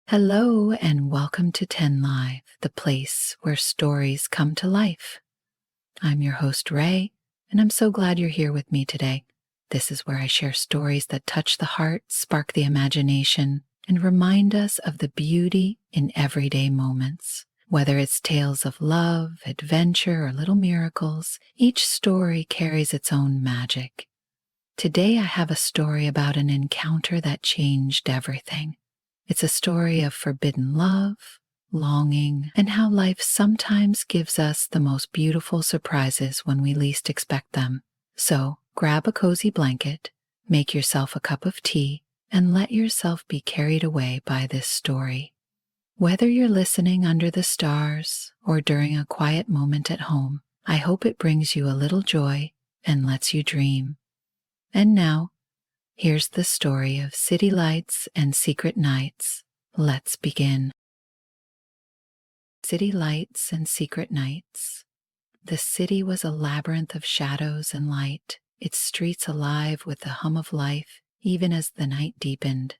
Hello and welcome to 10 Live, the place where stories come to life. I'm your host, Ray, and I'm so glad you're here with me today. This is where I share stories that touch the heart, spark the imagination, and remind us of the beauty in everyday moments. Whether it's tales of love, adventure, or little miracles, each story carries its own magic. Today I have a story about an encounter that changed everything. It's a story of forbidden love, longing, and how life sometimes gives us the most beautiful surprises when we least expect them. So, grab a cozy blanket, make yourself a cup of tea, and let yourself be carried away by this story. Whether you're listening under the stars or during a quiet moment at home, I hope it brings you a little joy and lets you dream. And now, here's the story of city lights and secret nights. Let's begin. City lights and secret nights. The city was a labyrinth of shadows and light, its streets alive with the hum of life, even as the night deepened.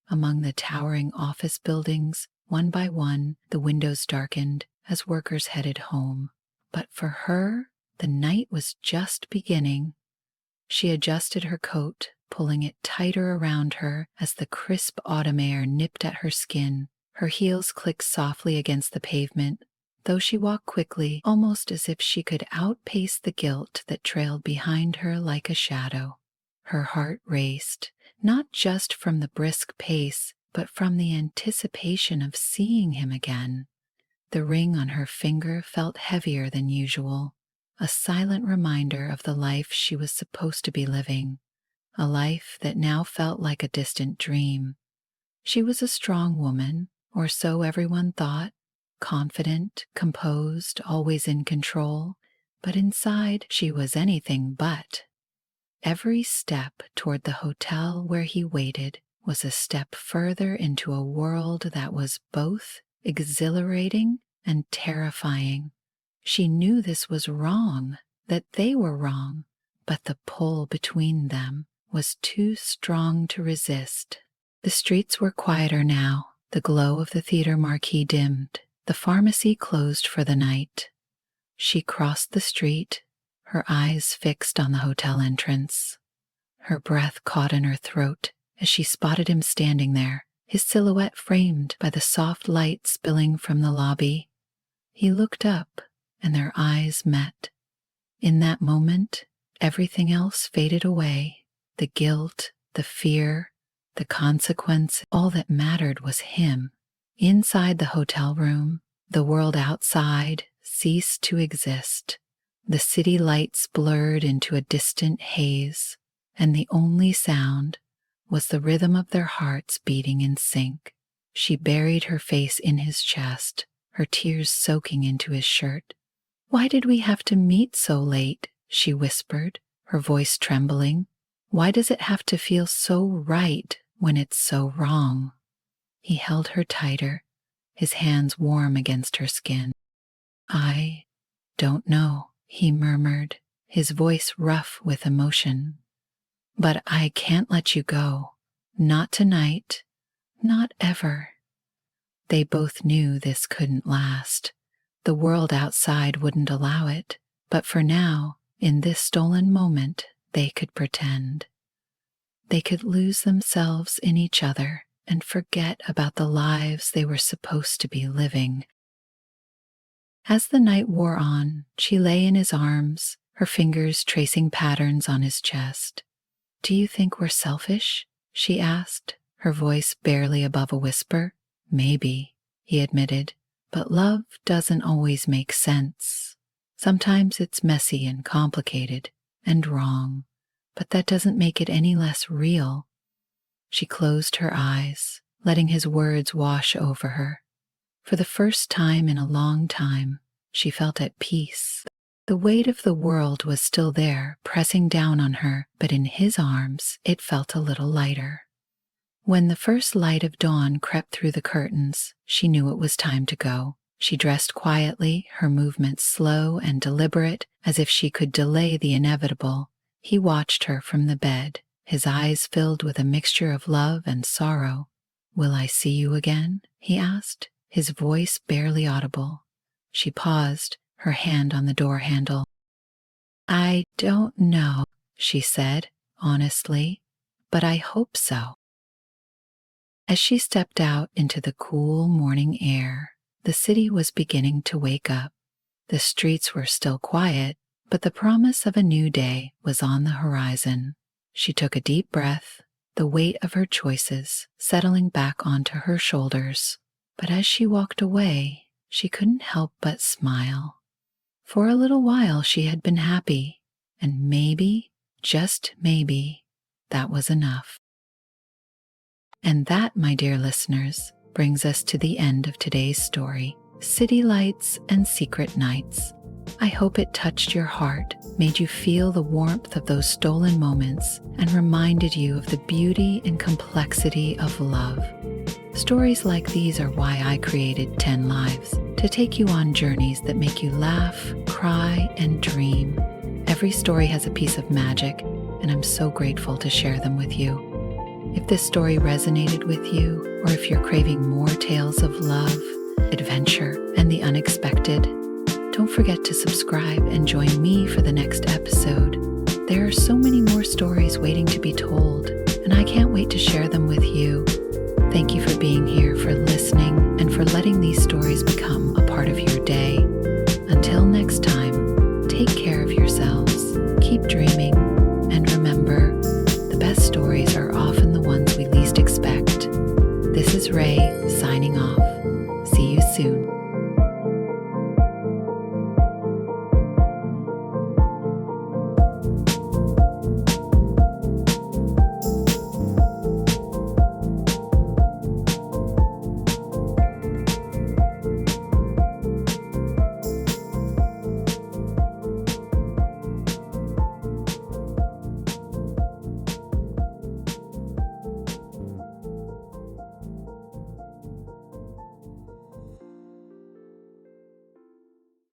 Among the towering office buildings, one by one, the windows darkened as workers headed home. But for her, the night was just beginning. She adjusted her coat, pulling it tighter around her as the crisp autumn air nipped at her skin. Her heels clicked softly against the pavement, though she walked quickly, almost as if she could outpace the guilt that trailed behind her like a shadow. Her heart raced, not just from the brisk pace, but from the anticipation of seeing him again. The ring on her finger felt heavier than usual, a silent reminder of the life she was supposed to be living. A life that now felt like a distant dream. She was a strong woman, or so everyone thought, confident, composed, always in control, but inside she was anything but. Every step toward the hotel where he waited was a step further into a world that was both exhilarating and terrifying. She knew this was wrong, that they were wrong, but the pull between them was too strong to resist. The streets were quieter now, the glow of the theater marquee dimmed, the pharmacy closed for the night. She crossed the street, her eyes fixed on the hotel entrance. Her breath caught in her throat as she spotted him standing there, his silhouette framed by the soft light spilling from the lobby. He looked up, and their eyes met. In that moment, everything else faded away. The guilt, the fear, the consequence, all that mattered was him. Inside the hotel room, the world outside ceased to exist. The city lights blurred into a distant haze, and the only sound was the rhythm of their hearts beating in sync. She buried her face in his chest, her tears soaking into his shirt. "Why did we have to meet so late?" she whispered, her voice trembling. "Why does it have to feel so right when it's so wrong?" He held her tighter, his hands warm against her skin. "I don't know," he murmured, his voice rough with emotion. "But I can't let you go. Not tonight. Not ever." They both knew this couldn't last. The world outside wouldn't allow it, but for now, in this stolen moment, they could pretend. They could lose themselves in each other and forget about the lives they were supposed to be living. As the night wore on, she lay in his arms, her fingers tracing patterns on his chest. "Do you think we're selfish?" she asked, her voice barely above a whisper. "Maybe," he admitted, "but love doesn't always make sense. Sometimes it's messy and complicated and wrong, but that doesn't make it any less real." She closed her eyes, letting his words wash over her. For the first time in a long time, she felt at peace. The weight of the world was still there, pressing down on her, but in his arms it felt a little lighter. When the first light of dawn crept through the curtains, she knew it was time to go. She dressed quietly, her movements slow and deliberate, as if she could delay the inevitable. He watched her from the bed, his eyes filled with a mixture of love and sorrow. "Will I see you again?" he asked, his voice barely audible. She paused, her hand on the door handle. "I don't know," she said, honestly, "but I hope so." As she stepped out into the cool morning air, the city was beginning to wake up. The streets were still quiet, but the promise of a new day was on the horizon. She took a deep breath, the weight of her choices settling back onto her shoulders. But as she walked away, she couldn't help but smile. For a little while she had been happy, and maybe, just maybe, that was enough. And that, my dear listeners, brings us to the end of today's story, City Lights and Secret Nights. I hope it touched your heart, made you feel the warmth of those stolen moments, and reminded you of the beauty and complexity of love. Stories like these are why I created 10 Lives, to take you on journeys that make you laugh, cry, and dream. Every story has a piece of magic, and I'm so grateful to share them with you. If this story resonated with you, or if you're craving more tales of love, adventure, and the unexpected, don't forget to subscribe and join me for the next episode. There are so many more stories waiting to be told, and I can't wait to share them with you. Thank you for being here, for